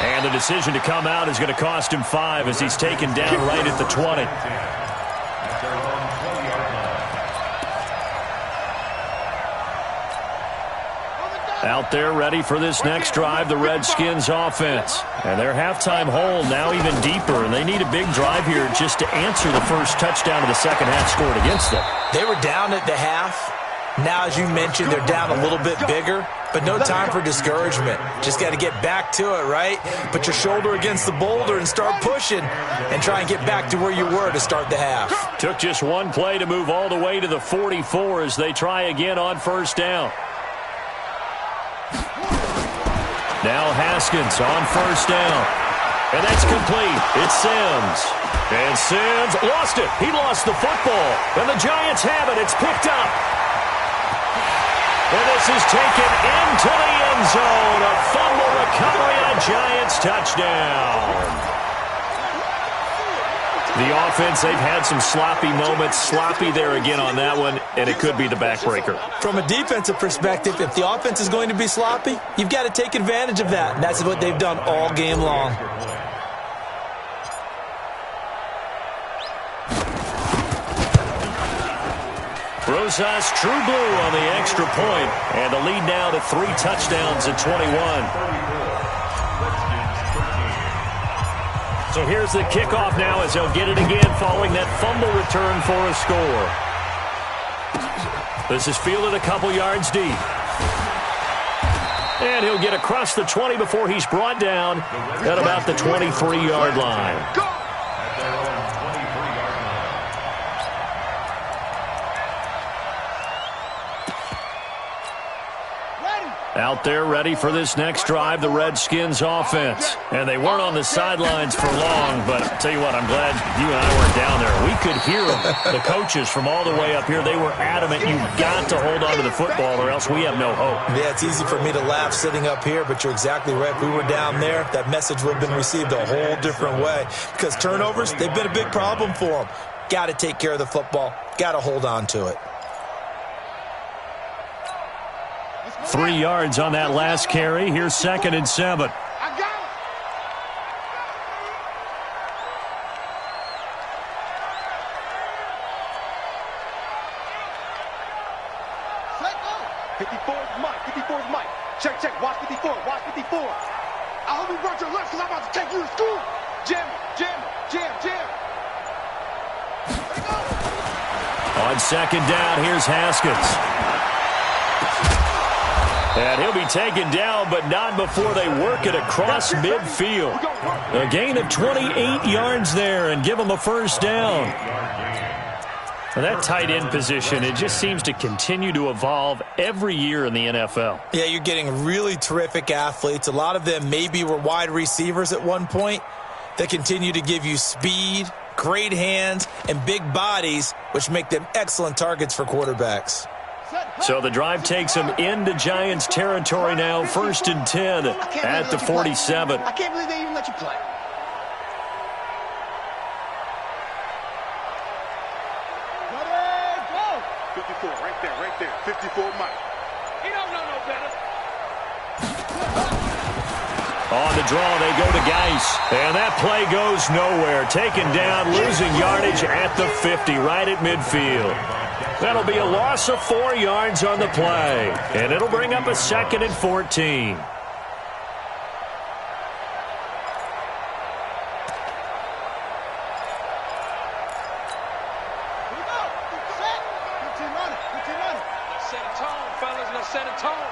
D: And the decision to come out is going to cost him 5 as he's taken down right at the 20. Out there ready for this next drive, the Redskins offense. And their halftime hole now even deeper, and they need a big drive here just to answer the first touchdown of the second half scored against them.
F: They were down at the half. Now, as you mentioned, they're down a little bit bigger, but no time for discouragement. Just got to get back to it, right? Put your shoulder against the boulder and start pushing and try and get back to where you were to start the half.
D: Took just one play to move all the way to the 44 as they try again on first down. Now Haskins on first down. And that's complete. It's Sims. And Sims lost it. He lost the football. And the Giants have it. It's picked up. And this is taken into the end zone. A fumble recovery and a Giants touchdown. The offense, they've had some sloppy moments. Sloppy there again on that one, and it could be the backbreaker.
F: From a defensive perspective, if the offense is going to be sloppy, you've got to take advantage of that, and that's what they've done all game long.
D: Rosas true blue on the extra point, and the lead now to 3 touchdowns at 21. So here's the kickoff now as they'll get it again following that fumble return for a score. This is fielded a couple yards deep. And he'll get across the 20 before he's brought down at about the 23-yard line. Out there ready for this next drive, the Redskins offense. And they weren't on the sidelines for long, but I'll tell you what, I'm glad you and I weren't down there. We could hear them, the coaches from all the way up here. They were adamant, you've got to hold on to the football or else we have no hope.
F: Yeah, it's easy for me to laugh sitting up here, but you're exactly right. If we were down there, that message would have been received a whole different way. Because turnovers, they've been a big problem for them. Got to take care of the football. Got to hold on to it.
D: 3 yards on that last carry. Here's 2nd and 7.
E: I got it. Let go.
I: 54 is Mike. 54 is Mike. Check, check. Watch 54. Watch 54.
E: I hope you brought your lunch because I'm about to take you to school.
I: Jam, jam, jam, jam.
E: Let go.
D: On 2nd down, here's Haskins. And he'll be taken down, but not before they work it across midfield. A gain of 28 yards there and give them a first down. And that tight end position, it just seems to continue to evolve every year in the NFL.
F: Yeah, you're getting really terrific athletes. A lot of them maybe were wide receivers at one point. They continue to give you speed, great hands, and big bodies, which make them excellent targets for quarterbacks.
D: So the drive takes them into Giants territory now, 1st and 10 at the 47.
I: I can't believe they even let you play.
E: Let it go.
I: 54, right there. 54 Mike.
H: He don't know no better.
D: On the draw, they go to Geis. And that play goes nowhere. Taken down, losing yardage at the 50, right at midfield. That'll be a loss of 4 yards on the play. And it'll bring up a 2nd and 14.
H: Let's set a tone, fellas. Let's set a tone.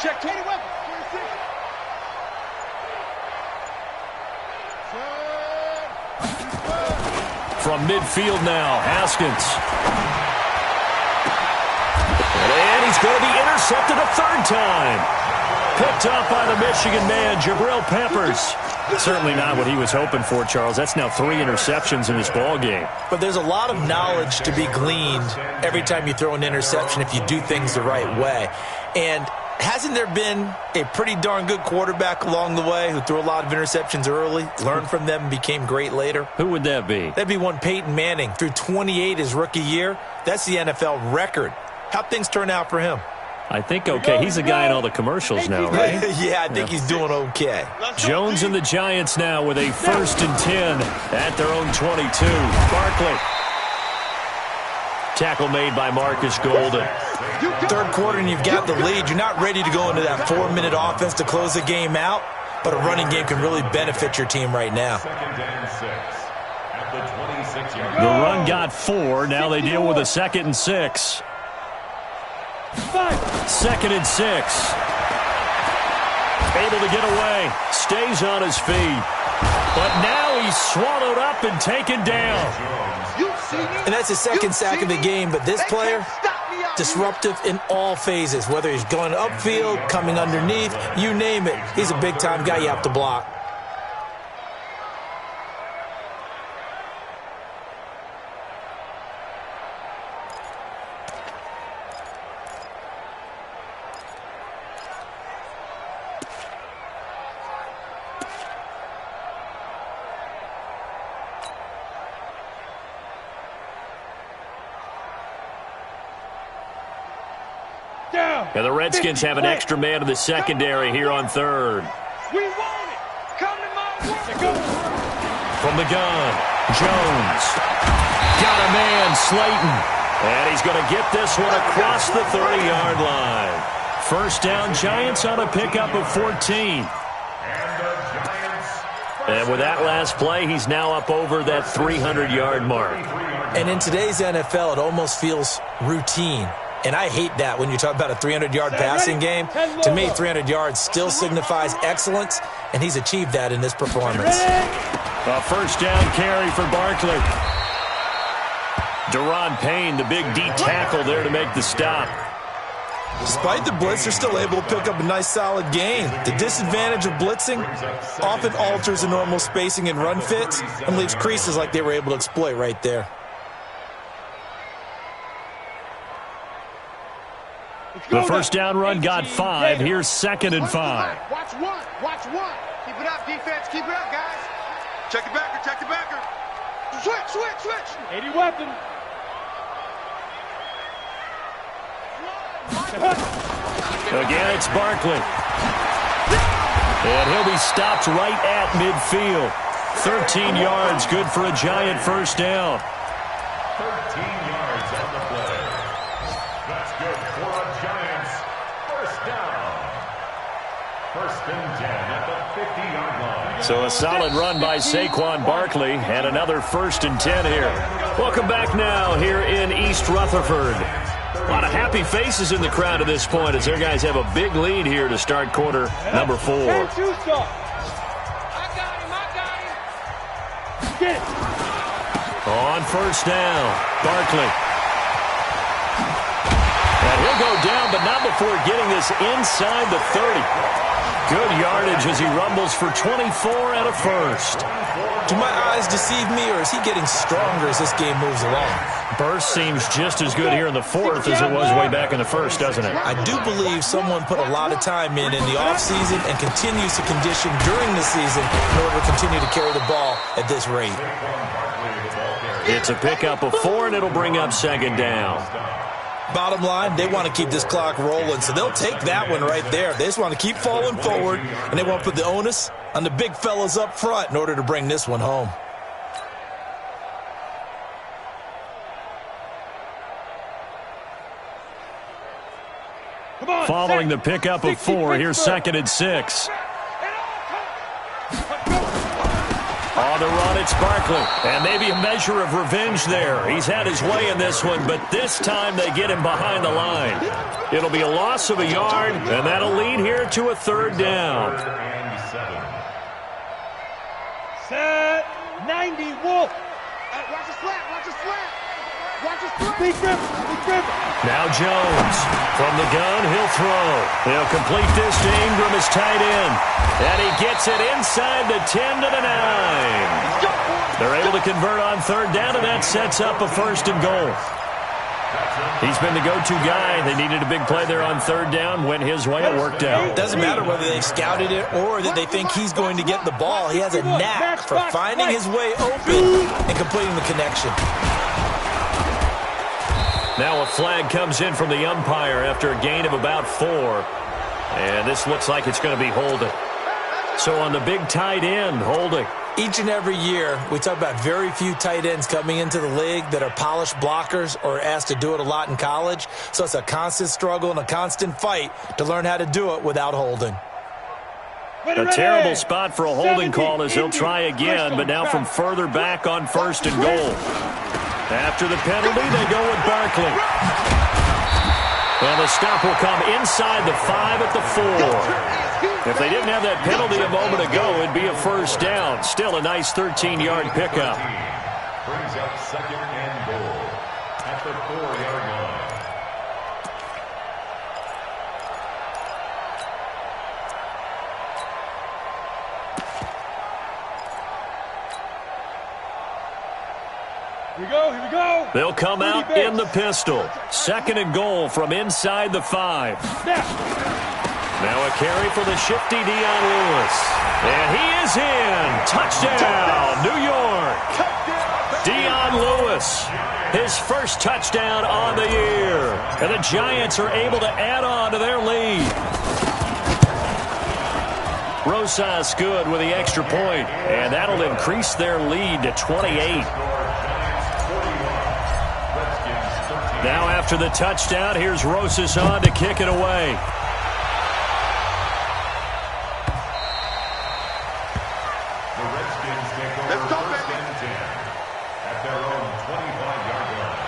E: Check 20 weapons. 26.
D: From midfield now, Haskins. And he's going to be intercepted a 3rd time. Picked up by the Michigan man, Jabril Peppers. Certainly not what he was hoping for, Charles. That's now 3 interceptions in this ball game.
F: But there's a lot of knowledge to be gleaned every time you throw an interception if you do things the right way. And hasn't there been a pretty darn good quarterback along the way who threw a lot of interceptions early, learned from them, and became great later?
D: Who would that be?
F: That'd be one Peyton Manning. Threw 28 his rookie year. That's the NFL record. How'd things turn out for him?
D: I think okay. He's a guy in all the commercials now, right?
F: Yeah, I think he's doing okay.
D: Jones and the Giants now with a 1st and 10 at their own 22. Barkley. Tackle made by Marcus Golden.
F: 3rd quarter and you've got the lead. You're not ready to go into that 4-minute offense to close the game out, but a running game can really benefit your team right now.
G: 2nd and 6 at the 26-yard
D: The run got 4. Now they deal with a 2nd and 6. 2nd and 6. Able to get away. Stays on his feet. But now he's swallowed up and taken down.
F: And that's his 2nd sack of the game, but this player, disruptive in all phases, whether he's going upfield, coming underneath, you name it. He's a big-time guy you have to block.
D: And the Redskins have an extra man in the secondary here on 3rd.
H: We want it. Come to my work.
D: From the gun, Jones. Got a man, Slayton. And he's going to get this one across the 30-yard line. 1st down, Giants on a pickup of 14. And with that last play, he's now up over that 300-yard mark.
F: And in today's NFL, it almost feels routine. And I hate that when you talk about a 300-yard passing game. To me, 300 yards still signifies excellence, and he's achieved that in this performance.
D: A first down carry for Barkley. Deron Payne, the big D tackle there to make the stop.
F: Despite the blitz, they're still able to pick up a nice solid gain. The disadvantage of blitzing often alters the normal spacing and run fits and leaves creases like they were able to exploit right there.
D: The first down run got 5. Here's 2nd and 5.
E: Watch one. Watch one. Keep it up, defense. Keep it up, guys. Check the backer. Check the backer. Switch. 80 weapon.
D: Again, it's Barkley. And he'll be stopped right at midfield. 13 yards, good for a Giant first down.
G: 13 yards on the play. That's good for a Giants first down. 1st and 10 at the 50-yard line.
D: So a solid run by Saquon Barkley and another 1st and 10 here. Welcome back now here in East Rutherford. A lot of happy faces in the crowd at this point as their guys have a big lead here to start quarter number 4.
E: I got him. Get it.
D: On first down, Barkley. And he'll go down, but not before getting this inside the 30. Good yardage as he rumbles for 24 and a first.
F: Do my eyes deceive me, or is he getting stronger as this game moves along?
D: Burst seems just as good here in the 4th as it was way back in the 1st, doesn't it?
F: I do believe someone put a lot of time in the offseason and continues to condition during the season in order to continue to carry the ball at this rate.
D: It's a pickup of 4, and it'll bring up 2nd down.
F: Bottom line, they want to keep this clock rolling, so they'll take that one right there. They just want to keep falling forward, and they want to put the onus on the big fellas up front in order to bring this one home.
D: Following the pickup of 4, here's 2nd and 6. On the run, it's Barkley. And maybe a measure of revenge there. He's had his way in this one, but this time they get him behind the line. It'll be a loss of a yard, and that'll lead here to a 3rd down.
E: Set. 90, Wolf. Watch the slant. Watch the slant. Watch the slant. Big grip.
D: Now Jones. From the gun, he'll throw. He'll complete this to Ingram as tight end. And he gets it inside the 10 to the 9. They're able to convert on 3rd down, and that sets up a 1st and goal. He's been the go-to guy. They needed a big play there on 3rd down. Went his way. It worked out.
F: It doesn't matter whether they've scouted it or that they think he's going to get the ball. He has a knack for finding his way open and completing the connection.
D: Now a flag comes in from the umpire after a gain of about 4. And this looks like it's going to be holding. So on the big tight end, holding.
F: Each and every year, we talk about very few tight ends coming into the league that are polished blockers or asked to do it a lot in college. So it's a constant struggle and a constant fight to learn how to do it without holding.
D: A terrible spot for a holding call as they'll try again, but now from further back on 1st and goal. After the penalty, they go with Barkley. And the stop will come inside the 5 at the 4. If they didn't have that penalty a moment ago, it'd be a 1st down. Still a nice 13-yard pickup.
G: Brings up 2nd and goal at the 4-yard line.
E: Here we go.
D: They'll come out in the pistol. 2nd and goal from inside the 5. Now a carry for the shifty Dion Lewis. And he is in. Touchdown, New York. Dion Lewis, his first touchdown on the year. And the Giants are able to add on to their lead. Rosas good with the extra point, and that'll increase their lead to 28. Now after the touchdown, here's Rosas on to kick it away.
G: The Redskins take over 1st and 10 at their own 25-yard line.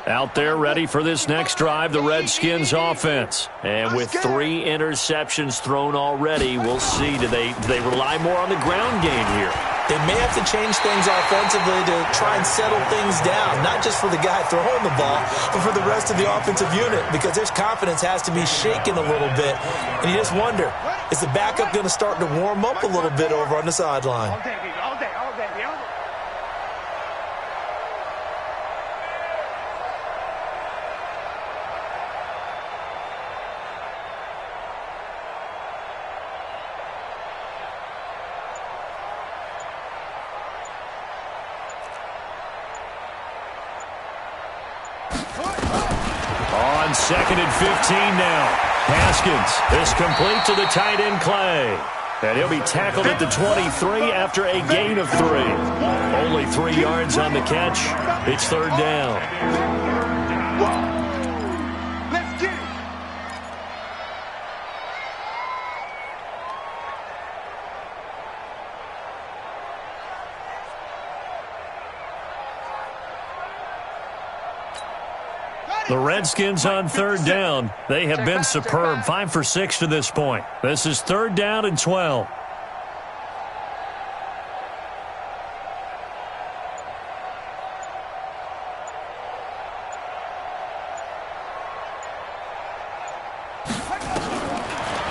D: Out there ready for this next drive, the Redskins offense. And with 3 interceptions thrown already, we'll see. Do they rely more on the ground game here?
F: They may have to change things offensively to try and settle things down, not just for the guy throwing the ball, but for the rest of the offensive unit, because their confidence has to be shaken a little bit. And you just wonder, is the backup going to start to warm up a little bit over on the sideline?
E: All day, baby, all day, all day, all day.
D: On 2nd and 15 now. Haskins is complete to the tight end Clay. And he'll be tackled at the 23 after a gain of 3. Only 3 yards on the catch. It's 3rd down.
E: Let's get it.
D: The Redskins on 3rd down. They have been superb. 5 for 6 to this point. This is 3rd down and 12.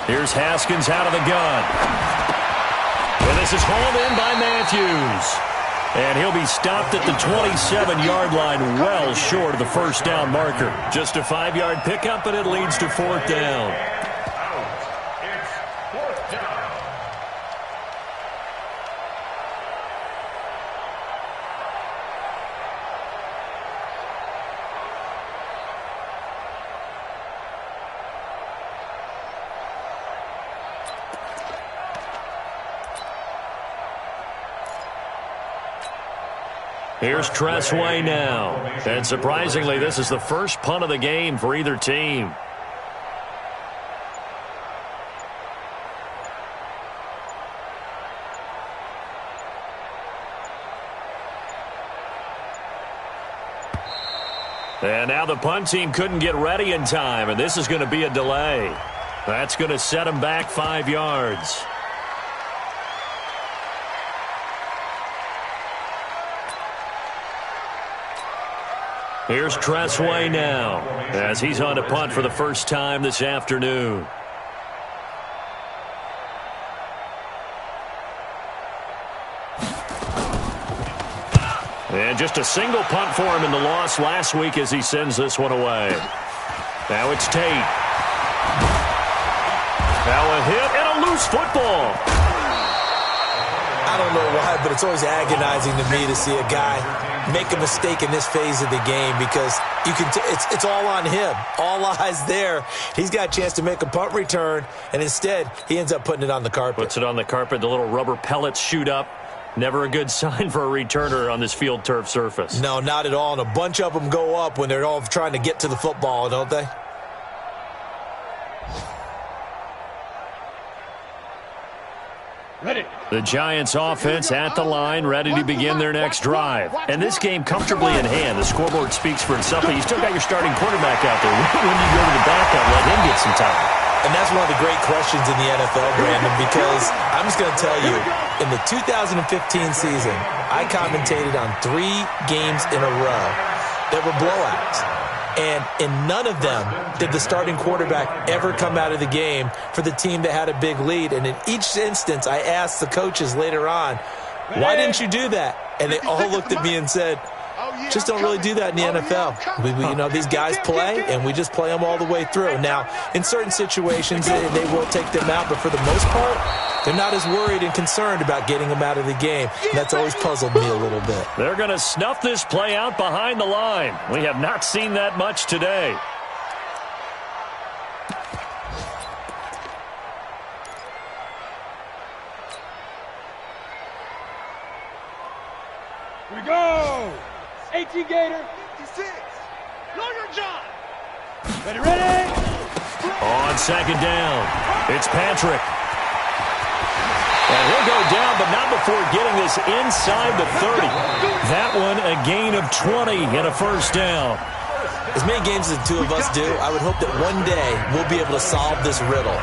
D: Here's Haskins out of the gun. And this is hauled in by Matthews. And he'll be stopped at the 27-yard line, well short of the 1st down marker. Just a 5-yard pickup, and it leads to 4th down.
G: It's 4th down.
D: Here's Tressway now. And surprisingly, this is the first punt of the game for either team. And now the punt team couldn't get ready in time, and this is going to be a delay. That's going to set them back 5 yards. Here's Tressway now, as he's on to punt for the first time this afternoon. And just a single punt for him in the loss last week as he sends this one away. Now it's Tate. Now a hit and a loose football.
F: I don't know why, but it's always agonizing to me to see a guy make a mistake in this phase of the game, because you can it's all on him. All eyes there. He's got a chance to make a punt return, and instead he ends up putting it on the carpet.
D: Puts it on the carpet. The little rubber pellets shoot up. Never a good sign for a returner on this field turf surface.
F: No, not at all. And a bunch of them go up when they're all trying to get to the football, don't they?
E: Ready.
D: The Giants offense at the line, ready to begin their next drive. And this game comfortably in hand. The scoreboard speaks for itself, but you still got your starting quarterback out there. When you go to the backup, let him get some time.
F: And that's one of the great questions in the NFL, Brandon, because I'm just going to tell you, in the 2015 season, I commentated on 3 games in a row that were blowouts. And in none of them did the starting quarterback ever come out of the game for the team that had a big lead. And in each instance, I asked the coaches later on, why didn't you do that? And they all looked at me and said, just don't really do that in the NFL. These guys play, and we just play them all the way through. Now, in certain situations, they will take them out, but for the most part, they're not as worried and concerned about getting them out of the game. And that's always puzzled me a little bit.
D: They're going to snuff this play out behind the line. We have not seen that much today.
E: Here we go. 18 Gator. 56. Lawyer John. Ready.
D: On second down, it's Patrick. And he'll go down, but not before getting this inside the 30. That one a gain of 20 and a first down.
F: as many games as the two of us do, I would hope that one day we'll be able to solve this riddle.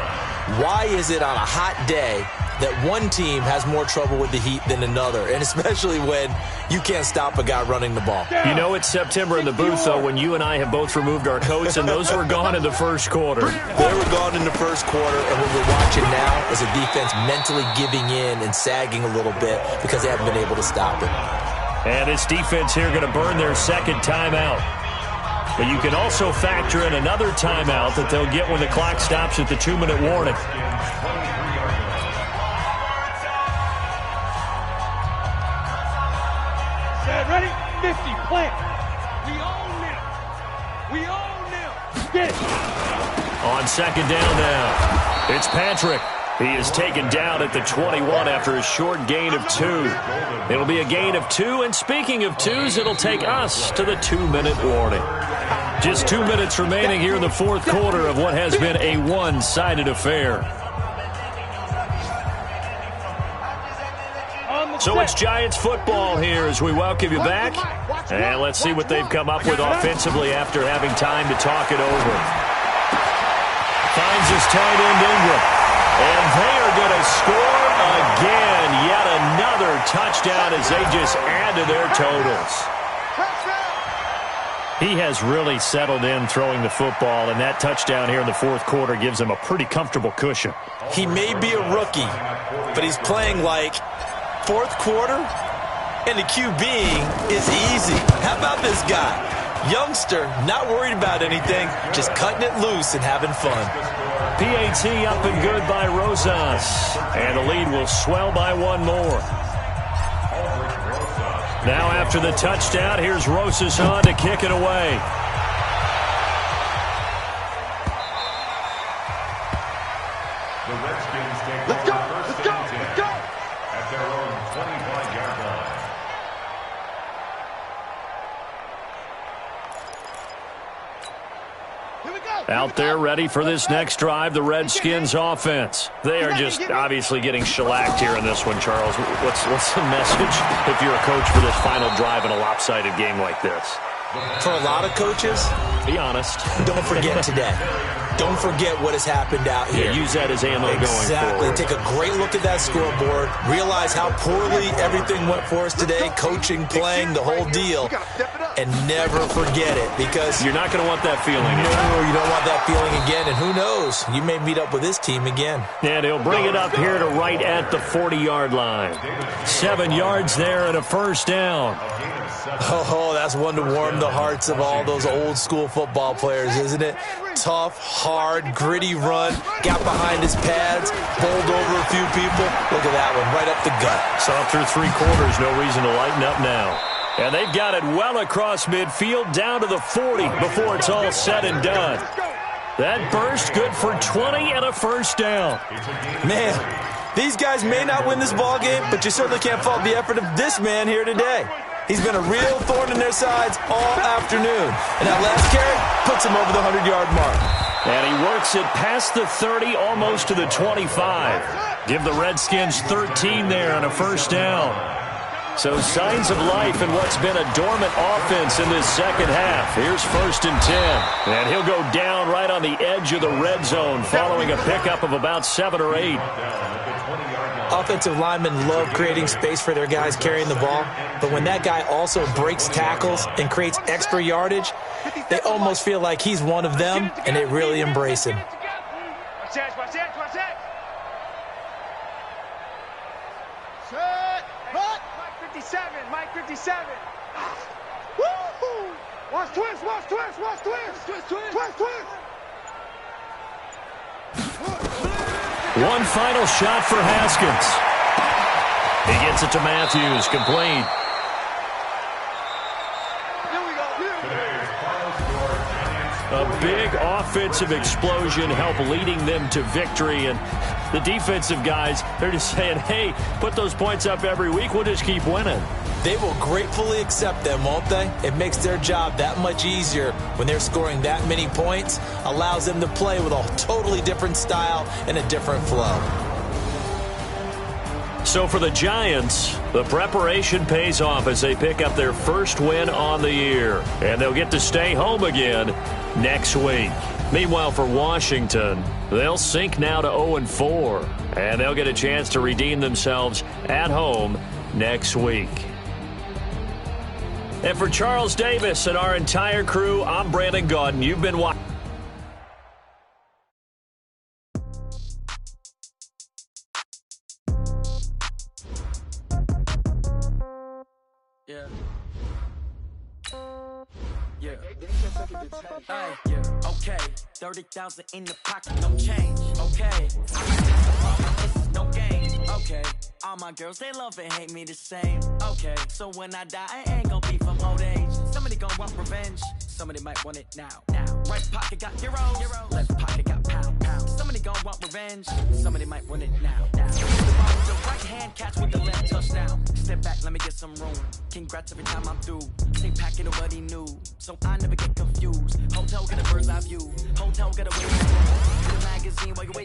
F: Why is it on a hot day that one team has more trouble with the heat than another, and especially when you can't stop a guy running the ball?
D: You know it's September in the booth, though, when you and I have both removed our coats, and those were gone in the first quarter.
F: They were gone in the first quarter, and what we're watching now is a defense mentally giving in and sagging a little bit because they haven't been able to stop it.
D: And this defense here going to burn their second timeout. But you can also factor in another timeout that they'll get when the clock stops at the 2-minute warning.
E: Set, ready? 50, plant. We own them. We own them. Get it.
D: On second down now, it's Patrick. He is taken down at the 21 after a short gain of 2. It'll be a gain of 2, and speaking of 2s, it'll take us to the 2-minute warning. Just 2 minutes remaining here in the fourth quarter of what has been a one-sided affair. So it's Giants football here as we welcome you back. And let's see what they've come up with offensively after having time to talk it over. Finds his tight end Ingram. And they are going to score again. Yet another touchdown as they just add to their totals. He has really settled in throwing the football, and that touchdown here in the fourth quarter gives him a pretty comfortable cushion.
F: He may be a rookie, but he's playing like fourth quarter, and the QBing is easy. How about this guy? Youngster, not worried about anything, just cutting it loose and having fun.
D: PAT up and good by Rosas. And the lead will swell by one more. Now after the touchdown, here's Rosas on to kick it away.
G: The Redskins take let's go at their own 25-yard line.
D: Out there ready for this next drive, the Redskins offense. They are just obviously getting shellacked here in this one, Charles. What's the message if you're a coach for this final drive in a lopsided game like this?
F: For a lot of coaches,
D: be honest.
F: Don't forget today. Don't forget what has happened out here.
D: Yeah, use that as ammo going forward.
F: Exactly. Take a great look at that scoreboard. Realize how poorly everything went for us today. Coaching, playing, the whole deal. And never forget it, because
D: you're not going to want that feeling.
F: No, you don't want that feeling again. And who knows? You may meet up with this team again.
D: And he'll bring it up here to right at the 40-yard line. 7 yards there and a first down.
F: Oh, that's one to warm the hearts of all those old school football players, isn't it? Tough, hard, gritty run. Got behind his pads, bowled over a few people. Look at that one, right up the gut.
D: So through 3 quarters, no reason to lighten up now. And they've got it well across midfield down to the 40 before it's all said and done. That burst good for 20 and a first down.
F: Man, these guys may not win this ball game, but you certainly can't fault the effort of this man here today. He's been a real thorn in their sides all afternoon. And that last carry puts him over the 100-yard mark.
D: And he works it past the 30, almost to the 25. Give the Redskins 13 there and a first down. So signs of life in what's been a dormant offense in this second half. Here's 1st and 10. And he'll go down right on the edge of the red zone following a pickup of about 7 or 8.
F: Offensive linemen love creating space for their guys carrying the ball, but when that guy also breaks tackles and creates extra yardage, they almost feel like he's one of them, and they really embrace him.
E: Watch that. Mike 57, Mike 57. Woo-hoo! Watch twist.
D: One final shot for Haskins. He gets it to Matthews, complete. A big offensive explosion helped leading them to victory, and the defensive guys, they're just saying, hey, put those points up every week, we'll just keep winning.
F: They will gratefully accept them, won't they? It makes their job that much easier when they're scoring that many points, allows them to play with a totally different style and a different flow.
D: So for the Giants, the preparation pays off as they pick up their first win on the year. And they'll get to stay home again next week. Meanwhile, for Washington, they'll sink now to 0-4. And they'll get a chance to redeem themselves at home next week. And for Charles Davis and our entire crew, I'm Brandon Gaudin. You've been watching.
J: Okay, 30,000 in the pocket, no change. Okay, this is no game. Okay, all my girls, they love and hate me the same. Okay, so when I die, I ain't gonna be from old age. Somebody gonna want revenge, somebody might want it now. Right pocket got euros, left pocket got pounds. Somebody gonna want revenge, somebody might want it now. The ball with the right hand, catch with the left touchdown. Step back, let me get some room. Congrats every time I'm through. Stay packing nobody new, so I never get confused. Hotel get a bird's eye view. Hotel get a wait. The magazine while you wait.